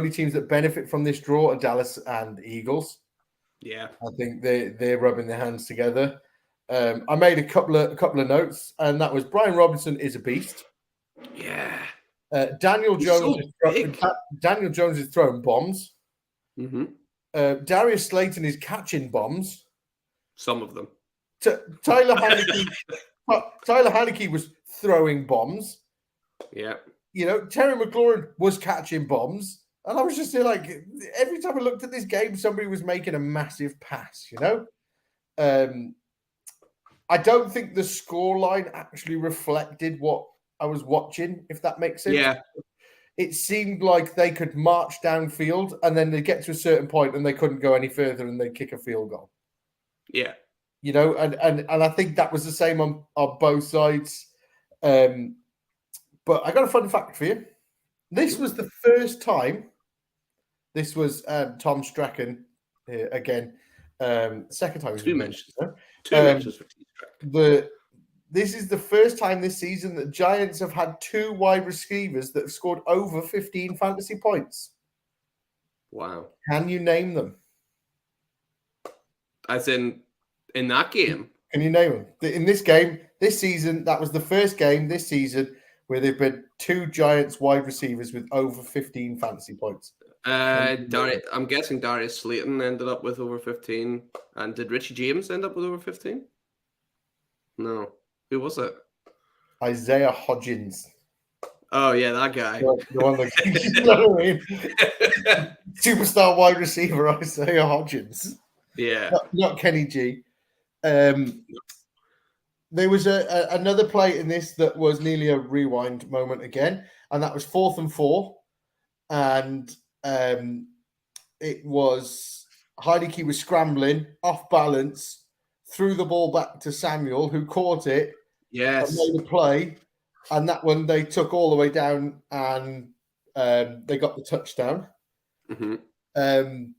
teams that benefit from this draw are Dallas and Eagles. Yeah. I think they're rubbing their hands together. I made a couple of notes, and that was Brian Robinson is a beast. Yeah. Daniel Jones is throwing bombs. Mm-hmm. Darius Slayton is catching bombs. Some of them. Tyler Heineke was throwing bombs. Yeah. Terry McLaurin was catching bombs. And I was just like, every time I looked at this game, somebody was making a massive pass, I don't think the scoreline actually reflected what I was watching, if that makes sense. Yeah. It seemed like they could march downfield and then they get to a certain point and they couldn't go any further and they kick a field goal. Yeah. And I think that was the same on both sides. But I got a fun fact for you. This was the first time. This was Tom Strachan again. Second time. 2 mentions. 2 mentions for T Strachan. This is the first time this season that Giants have had 2 wide receivers that have scored over 15 fantasy points. Wow. Can you name them? As in that game? Can you name them? In this game, this season, that was the first game this season where there have been 2 Giants wide receivers with over 15 fantasy points. I'm guessing Darius Slayton ended up with over 15. And did Richie James end up with over 15? No. Who was it? Isaiah Hodgins. Oh, yeah, that guy. The one that, you know what I mean? Superstar wide receiver Isaiah Hodgins. Yeah. Not Kenny G. There was another play in this that was nearly a rewind moment again, and that was 4th and 4. And it was Heineke was scrambling, off balance, threw the ball back to Samuel, who caught it and made a play. And that one they took all the way down and they got the touchdown. Jahan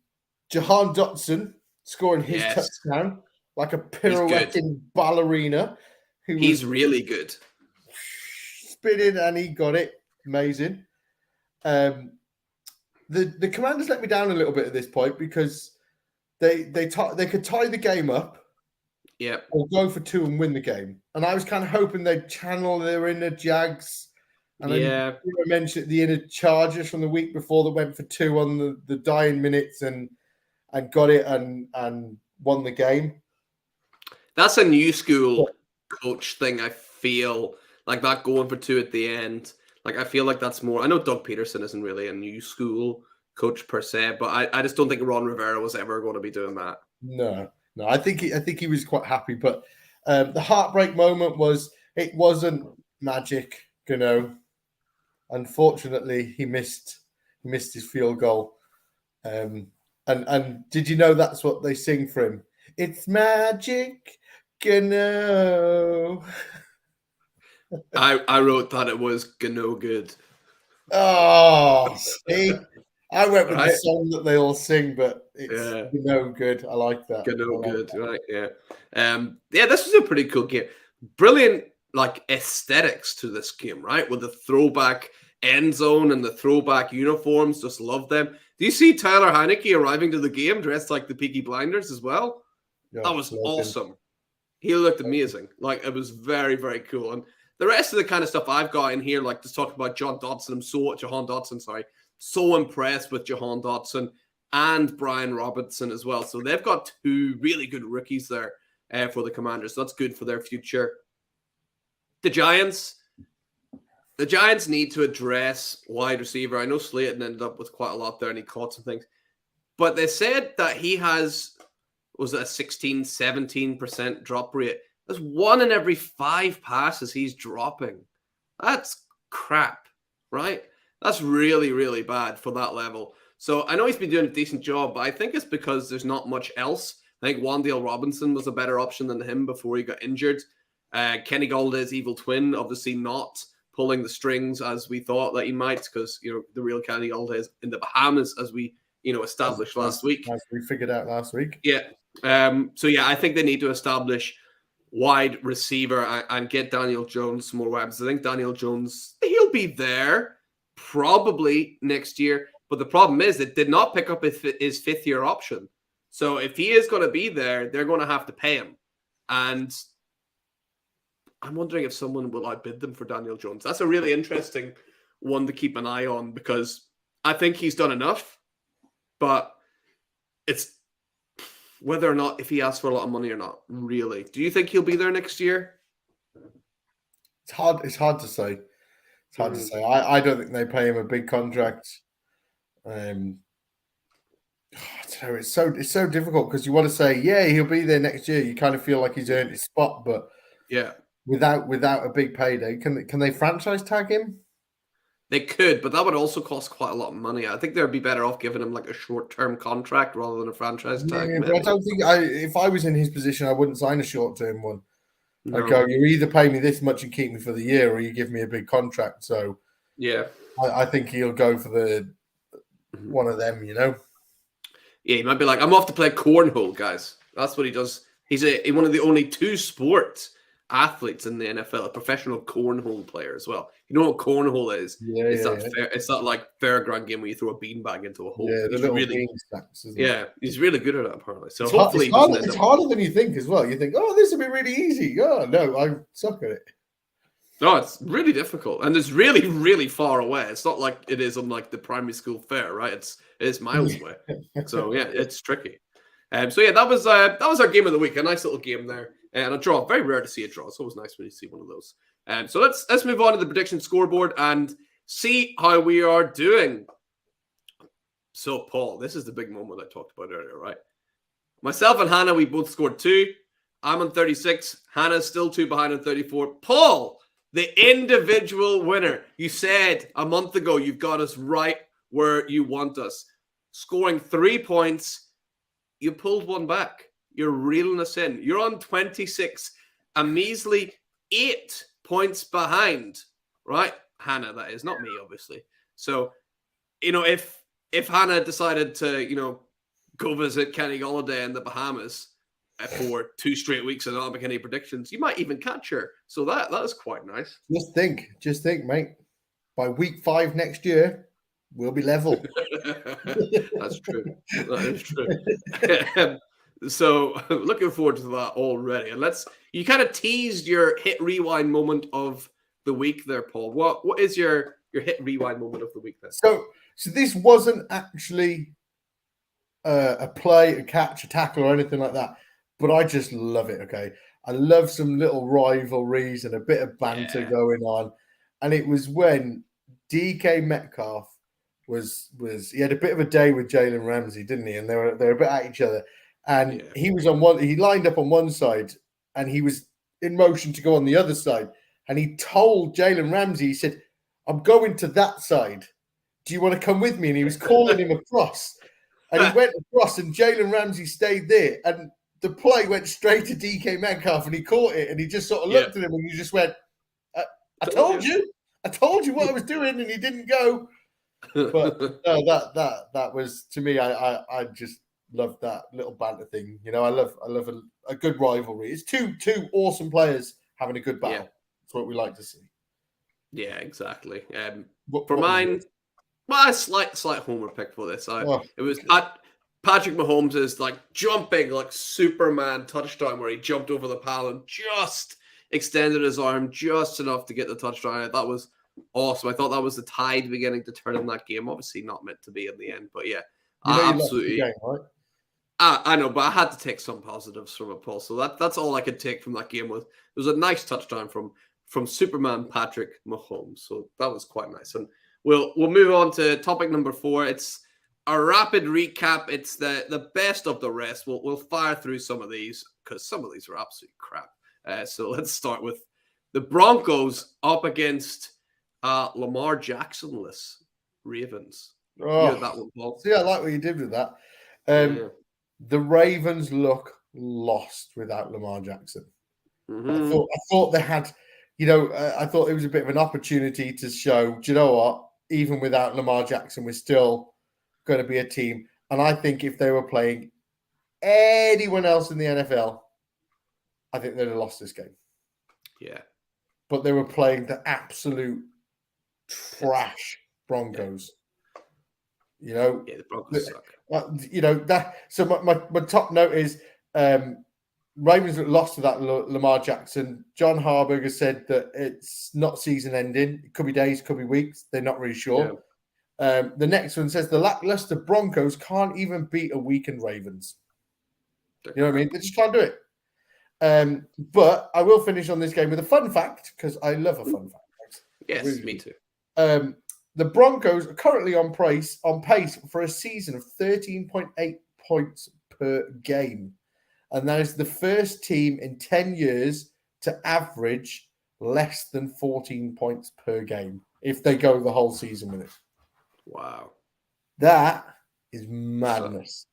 Dotson scoring his touchdown like a pirouetting ballerina. He's really good. Spinning and he got it. Amazing. The Commanders let me down a little bit at this point because they could tie the game up, or go for 2 and win the game. And I was kind of hoping they'd channel their inner Jags. And I mentioned the inner Chargers from the week before that went for 2 on the dying minutes and got it and won the game. That's a new school coach thing. I feel like that going for 2 at the end. Like, I feel like that's more. I know Doug Peterson isn't really a new school coach per se, but I just don't think Ron Rivera was ever going to be doing that. No. I think he was quite happy, but the heartbreak moment it wasn't magic, Unfortunately, he missed his field goal. And did you know that's what they sing for him? It's magic, I wrote that it was no good. Oh, see, I went with the song that they all sing, but it's no good. I like that. Good, right? Yeah. This was a pretty cool game. Brilliant, aesthetics to this game, right? With the throwback end zone and the throwback uniforms, just love them. Do you see Tyler Heineke arriving to the game dressed like the Peaky Blinders as well? Yeah, that was awesome. He looked amazing. It was very, very cool. And the rest of the kind of stuff I've got in here, just talking about Jahan Dotson, so impressed with Jahan Dotson and Brian Robinson as well. So they've got 2 really good rookies there for the Commanders. So that's good for their future. The Giants need to address wide receiver. I know Slayton ended up with quite a lot there and he caught some things. But they said that he has, was it a 16-17% drop rate? That's 1 in every 5 passes he's dropping. That's crap, right? That's really, really bad for that level. So I know he's been doing a decent job, but I think it's because there's not much else. I think Wan'Dale Robinson was a better option than him before he got injured. Kenny Galladay's evil twin, obviously not pulling the strings as we thought that he might, because the real Kenny Galladay is in the Bahamas, as we established last week. As we figured out last week. Yeah. I think they need to establish wide receiver and get Daniel Jones some more weapons. I think Daniel Jones, he'll be there probably next year, but the problem is it did not pick up his 5th-year option. So if he is going to be there, they're going to have to pay him. And I'm wondering if someone will outbid them for Daniel Jones. That's a really interesting one to keep an eye on because I think he's done enough, but it's whether or not if he asks for a lot of money or not, really. Do you think he'll be there next year? It's hard to say. It's hard to say. I don't think they pay him a big contract. It's so difficult because you want to say, yeah, he'll be there next year. You kind of feel like he's earned his spot, but without a big payday, can they franchise tag him? They could, but that would also cost quite a lot of money. I think they'd be better off giving him a short-term contract rather than a franchise tag. Yeah, but I don't think if I was in his position, I wouldn't sign a short-term one. No. I'd go, you either pay me this much and keep me for the year, or you give me a big contract. So yeah, I think he'll go for the one of them. Yeah, he might be like, I'm off to play cornhole, guys. That's what he does. He's one of the only 2 sports athletes in the NFL, a professional cornhole player as well. You know what cornhole is? Yeah, it's that fairground game where you throw a beanbag into a hole. Yeah, the little bean stacks, isn't it? He's really good at that apparently. So hopefully it's harder than you think as well. You think, oh, this will be really easy. Oh no, I suck at it. No, it's really difficult, and it's really, really far away. It's not like it is on the primary school fair, right? It's miles away. So yeah, it's tricky. That was our game of the week. A nice little game there. And a draw. Very rare to see a draw. It's always nice when you see one of those. So let's move on to the prediction scoreboard and see how we are doing. So, Paul, this is the big moment I talked about earlier, right? Myself and Hannah, we both scored 2. I'm on 36. Hannah's still 2 behind on 34. Paul, the individual winner. You said a month ago you've got us right where you want us. Scoring 3 points, you pulled one back. You're reeling us in. You're on 26, a measly 8 points behind, right? Hannah, that is, not me, obviously. So, if Hannah decided to, go visit Kenny Golladay in the Bahamas for 2 straight weeks and not make any predictions, you might even catch her. So that is quite nice. Just think, mate. By week 5 next year, we'll be level. That's true. That is true. So looking forward to that already. And you kind of teased your hit rewind moment of the week there, Paul. What is your hit rewind moment of the week then? So this wasn't actually a play, a catch, a tackle, or anything like that. But I just love it. Okay, I love some little rivalries and a bit of banter going on. And it was when DK Metcalf was he had a bit of a day with Jalen Ramsey, didn't he? And they were a bit at each other. And he was he lined up on one side and he was in motion to go on the other side. And he told Jalen Ramsey, he said, "I'm going to that side. Do you want to come with me?" And he was calling him across. And he went across and Jalen Ramsey stayed there. And the play went straight to DK Metcalf and he caught it. And he just sort of looked at him and he just went, I told you what I was doing, and he didn't go. But no, that was, to me, I just love that little banter thing. I love a good rivalry. It's two awesome players having a good battle. Yeah. That's what we like to see. Yeah, exactly. For mine, a slight homer pick for this. It was Patrick Mahomes is jumping like Superman touchdown where he jumped over the pile and just extended his arm just enough to get the touchdown. That was awesome. I thought that was the tide beginning to turn in that game. Obviously not meant to be in the end, but yeah, absolutely. Game, right? I know, but I had to take some positives from it, Paul. So that's all I could take from that game. It was a nice touchdown from Superman Patrick Mahomes. So that was quite nice. And we'll move on to topic number 4. It's a rapid recap. It's the best of the rest. We'll fire through some of these because some of these are absolute crap. So let's start with the Broncos up against Lamar Jackson-less Ravens. Oh, you that one, Paul. See, I like what you did with that. The Ravens look lost without Lamar Jackson. Mm-hmm. I thought they had, I thought it was a bit of an opportunity to show, do you know what? Even without Lamar Jackson, we're still going to be a team. And I think if they were playing anyone else in the NFL, I think they'd have lost this game. Yeah. But they were playing the absolute trash Broncos. Yeah, the Broncos suck. So my top note is Ravens lost to that Lamar Jackson. John Harbaugh said that it's not season ending. It could be days, could be weeks. They're not really sure. Yeah. The next one says the lackluster Broncos can't even beat a weakened Ravens. You know what I mean? They just can't do it. But I will finish on this game with a fun fact because I love a fun fact. Yes, really me too. The Broncos are currently on pace for a season of 13.8 points per game. And that is the first team in 10 years to average less than 14 points per game if they go the whole season with it. Wow. That is madness.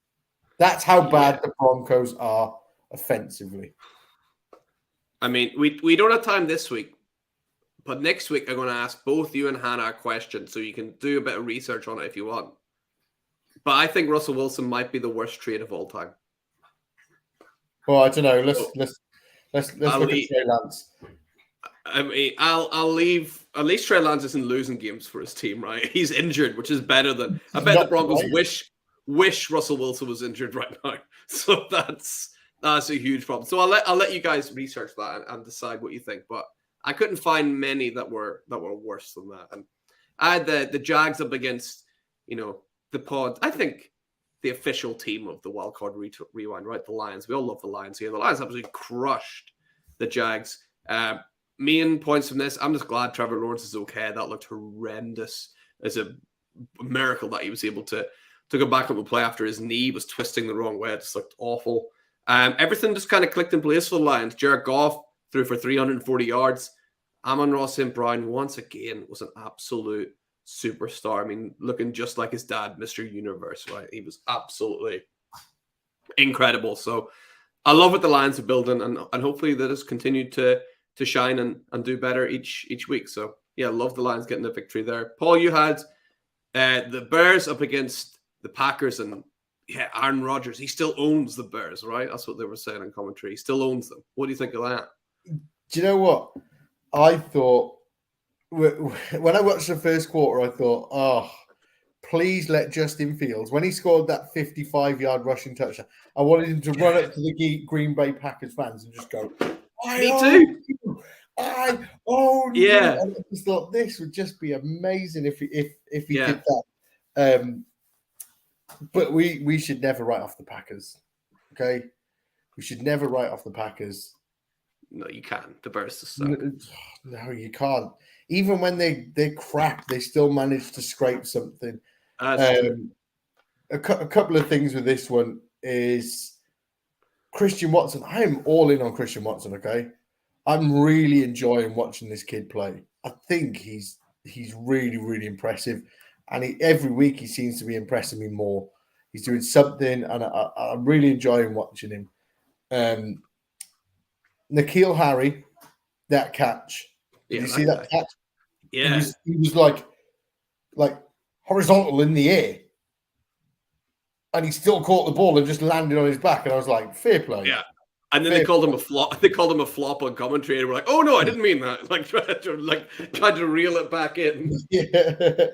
That's how bad the Broncos are offensively. I mean, we don't have time this week, but next week I'm going to ask both you and Hannah a question so you can do a bit of research on it if you want. But I think Russell Wilson might be the worst trade of all time. Well, I don't know. Let's look at Trey Lance. I mean, I'll leave. At least Trey Lance isn't losing games for his team, right? He's injured, which is better than. I bet the Broncos wish Russell Wilson was injured right now. So that's a huge problem. So I'll let you guys research that and decide what you think. But I couldn't find many that were worse than that. And I had the Jags up against the pod. I think the official team of the Wildcard Rewind, right? The Lions. We all love the Lions here. The Lions absolutely crushed the Jags. Main points from this, I'm just glad Trevor Lawrence is okay. That looked horrendous. It's a miracle that he was able to go back up and play after his knee was twisting the wrong way. It just looked awful. Everything just kind of clicked in place for the Lions. Jared Goff threw for 340 yards. Amon-Ra St. Brown, once again, was an absolute superstar. I mean, looking just like his dad, Mr. Universe, right? He was absolutely incredible. So I love what the Lions are building, and hopefully that has continued to shine and do better each week. So yeah, love the Lions getting the victory there. Paul, you had the Bears up against the Packers, and yeah, Aaron Rodgers, he still owns the Bears, right? That's what they were saying in commentary. He still owns them. What do you think of that? Do you know what? I thought when I watched the first quarter, I thought, oh, please let Justin Fields, when he scored that 55-yard rushing touchdown, I wanted him to run up to the Green Bay Packers fans and just go, Me too. Yeah. And I just thought this would just be amazing if he did that. But we should never write off the Packers. Okay, we should never write off the Packers. No, you can't. The Bears just suck. No, you can't. Even when they're crap, they still manage to scrape something. A couple of things with this one is Christian Watson. I am all in on Christian Watson. Okay, I'm really enjoying watching this kid play. I think he's really, really impressive, and every week he seems to be impressing me more. He's doing something, and I'm really enjoying watching him. N'Keal Harry, that catch. Did you see that catch? Yeah, he was like horizontal in the air, and he still caught the ball and just landed on his back. And I was like, fair play. Yeah. And then they called him a flop. They called him a flop on commentary, and we're like, "Oh no, I didn't mean that." Like tried to reel it back in. Yeah.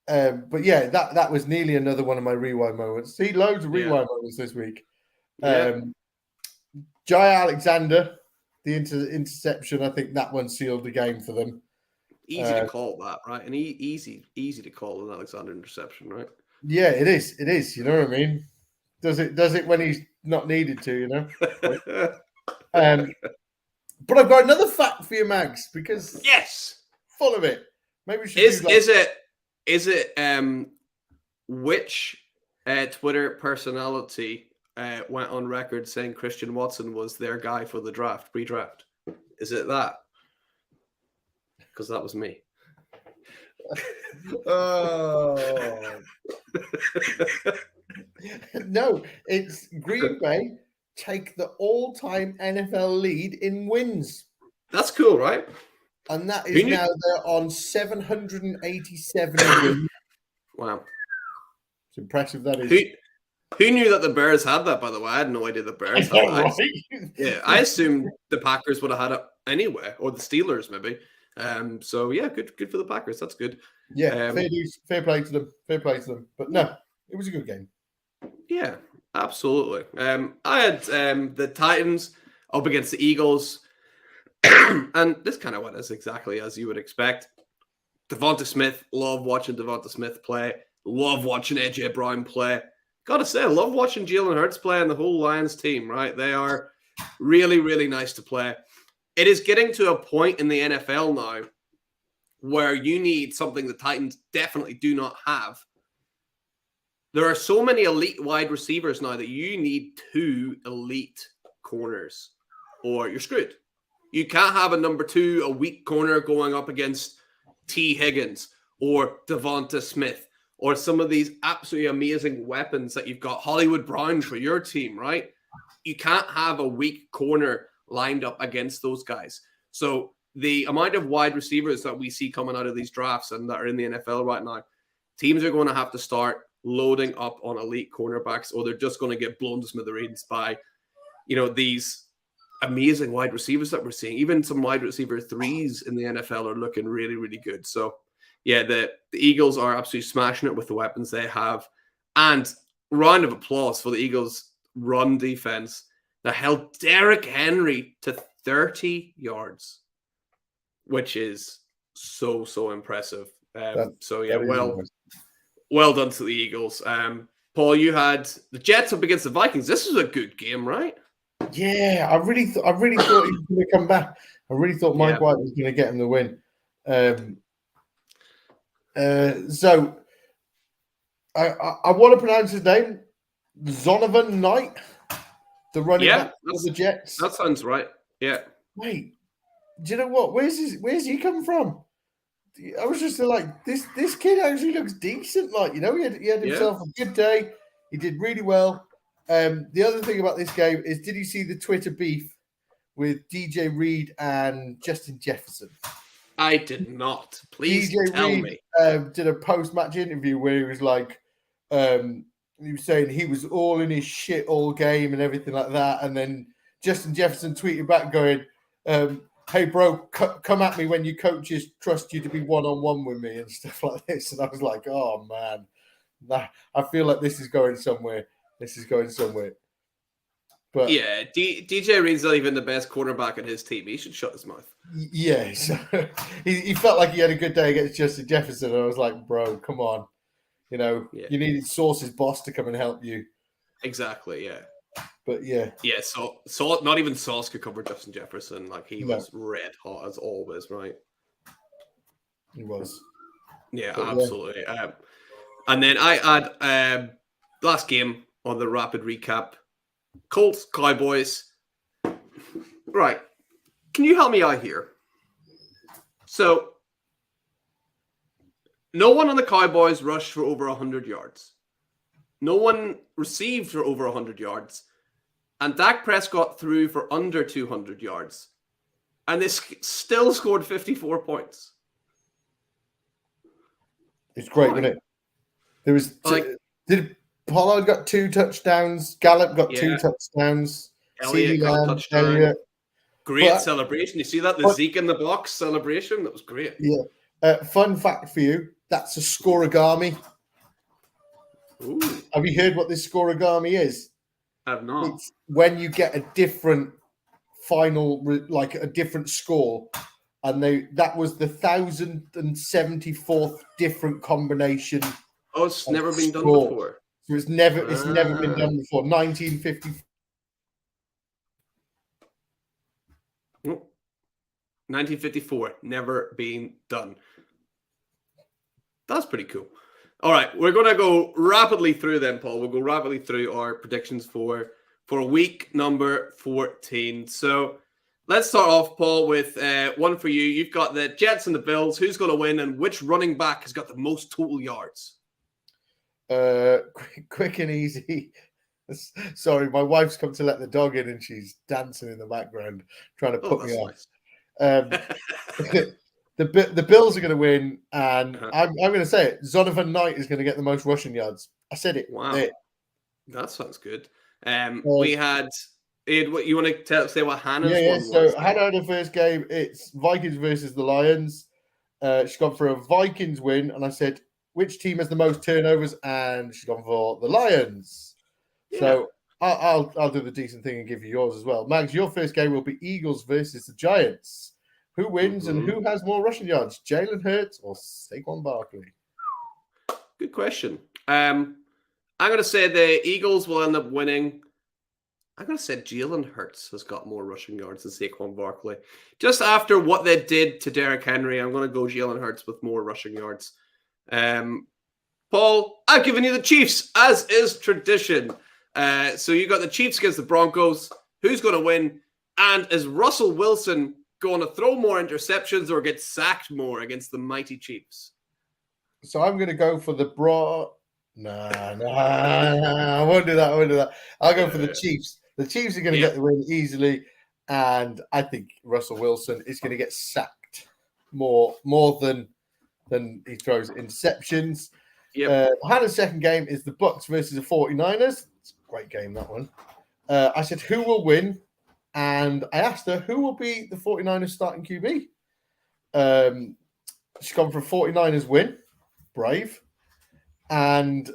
But yeah, that was nearly another one of my rewind moments. See, loads of rewind moments this week. Jai Alexander, the interception. I think that one sealed the game for them. Easy to call that, right? And easy to call an Alexander interception, right? Yeah, it is. It is. You know what I mean? Does it when he's not needed to, you know? But I've got another fact for you, Mags, because full of it. Maybe we should is it which Twitter personality went on record saying Christian Watson was their guy for the draft, pre-draft? Is it that? Because that was me. Oh. No, it's Green Bay take the all-time NFL lead in wins. That's cool, right? And that is now they're on 787 wins. Wow. It's impressive, that is. Who knew that the Bears had that, by the way? I had no idea the Bears had that. Right? I assumed the Packers would have had it anyway, or the Steelers maybe. So yeah, good for the Packers. That's good. Yeah, fair play to them. Fair play to them. But no, it was a good game. Yeah, absolutely. I had the Titans up against the Eagles, and this kind of went as exactly as you would expect. Devonta Smith, love watching Devonta Smith play. Love watching AJ Brown play. Gotta say, I love watching Jalen Hurts play and the whole Lions team, right? They are really, really nice to play. It is getting to a point in the NFL now where you need something the Titans definitely do not have. There are so many elite wide receivers now that you need 2 elite corners or you're screwed. You can't have a number 2, a weak corner going up against T. Higgins or Devonta Smith or some of these absolutely amazing weapons that you've got. Hollywood Brown for your team, right? You can't have a weak corner lined up against those guys. So the amount of wide receivers that we see coming out of these drafts and that are in the NFL right now, teams are going to have to start loading up on elite cornerbacks, or they're just going to get blown to smithereens by, these amazing wide receivers that we're seeing. Even some wide receiver 3s in the NFL are looking really, really good. So yeah, the Eagles are absolutely smashing it with the weapons they have. And round of applause for the Eagles' run defense that held Derrick Henry to 30 yards, which is so impressive. Well done to the Eagles. Paul, you had the Jets up against the Vikings. This was a good game, right? Yeah, I really thought he was going to come back. I really thought Mike White was going to get him the win. So I want to pronounce his name, Zonovan Knight, the running back of the Jets. That sounds right. Yeah. Wait, do you know what? Where's he come from? I was just like, this kid actually looks decent. Like, he had himself a good day. He did really well. The other thing about this game is, did you see the Twitter beef with DJ Reed and Justin Jefferson? I did not. Please DJ tell Reed, me. Did a post-match interview where he was like, he was saying he was all in his shit all game and everything like that. And then Justin Jefferson tweeted back going, hey, bro, come at me when your coaches trust you to be one-on-one with me and stuff like this. And I was like, oh, man, I feel like this is going somewhere. But yeah, DJ Reed's not even the best quarterback in his team. He should shut his mouth. Yeah, so he felt like he had a good day against Justin Jefferson. And I was like, bro, come on. You needed Sauce's boss to come and help you. Exactly, yeah. But yeah. Yeah, so not even Sauce could cover Justin Jefferson. Like, he was red hot as always, right? He was. Yeah, but absolutely. Yeah. And then I had last game on the rapid recap. Colts, Cowboys. Right. Can you help me out here? So, no one on the Cowboys rushed for over 100 yards. No one received for over 100 yards. And Dak Prescott threw for under 200 yards. And they still scored 54 points. It's great, wasn't it? There was... did Pollard got 2 touchdowns? Gallup got 2 touchdowns. Elliott got a touchdown. Great celebration. You see that? The Zeke in the box celebration? That was great. Yeah. Fun fact for you. That's a scoregami. Ooh. Have you heard what this scoregami is? I have not. It's when you get a different final, like a different score. And that was the 1,074th different combination. Oh, it's never been done before. So it's never been done before. 1954. 1954, never been done. That's pretty cool. All right, we're going to go rapidly through then, Paul. We'll go rapidly through our predictions for week number 14. So let's start off, Paul, with one for you. You've got the Jets and the Bills. Who's going to win, and which running back has got the most total yards? Quick and easy. Sorry, my wife's come to let the dog in, and she's dancing in the background, trying to put me off. Nice. The Bills are going to win, and I'm going to say it. Zonovan Knight is going to get the most rushing yards. I said it. Wow, that sounds good. We had. What you want to say? What Hannah's one was? So Hannah had her first game. It's Vikings versus the Lions. She's gone for a Vikings win, and I said, which team has the most turnovers? And she's gone for the Lions. Yeah. So I'll do the decent thing and give you yours as well. Mags, your first game will be Eagles versus the Giants. Who wins and who has more rushing yards? Jalen Hurts or Saquon Barkley? Good question. I'm going to say the Eagles will end up winning. I'm going to say Jalen Hurts has got more rushing yards than Saquon Barkley. Just after what they did to Derrick Henry, I'm going to go Jalen Hurts with more rushing yards. Paul, I've given you the Chiefs, as is tradition. So you got the Chiefs against the Broncos. Who's going to win? And is Russell Wilson going to throw more interceptions or get sacked more against the mighty Chiefs? So I'm going to go for the I won't do that. I'll go for the Chiefs. The Chiefs are going to get the win easily, and I think Russell Wilson is going to get sacked more than he throws interceptions. Hannah's second game is the Bucks versus the 49ers. It's a great game, that one. I said, who will win? And I asked her, who will be the 49ers starting QB? She's gone for a 49ers win. Brave. And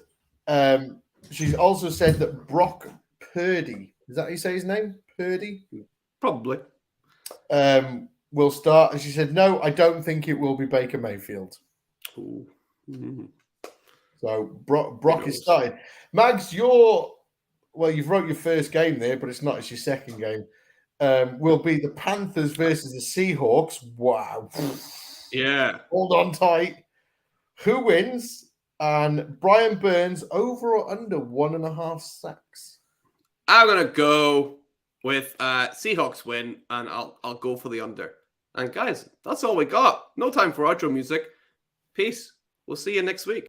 she's also said that Brock Purdy, is that how you say his name? Purdy? Probably. Will start. And she said, no, I don't think it will be Baker Mayfield. Ooh. Mm-hmm. So Brock is starting. Mags, you've wrote your first game there, but it's not. It's your second game. Will be the Panthers versus the Seahawks. Wow. Yeah. Hold on tight. Who wins? And Brian Burns over or under 1.5 sacks? I'm gonna go with Seahawks win, and I'll go for the under. And guys, that's all we got. No time for outro music. Peace. We'll see you next week.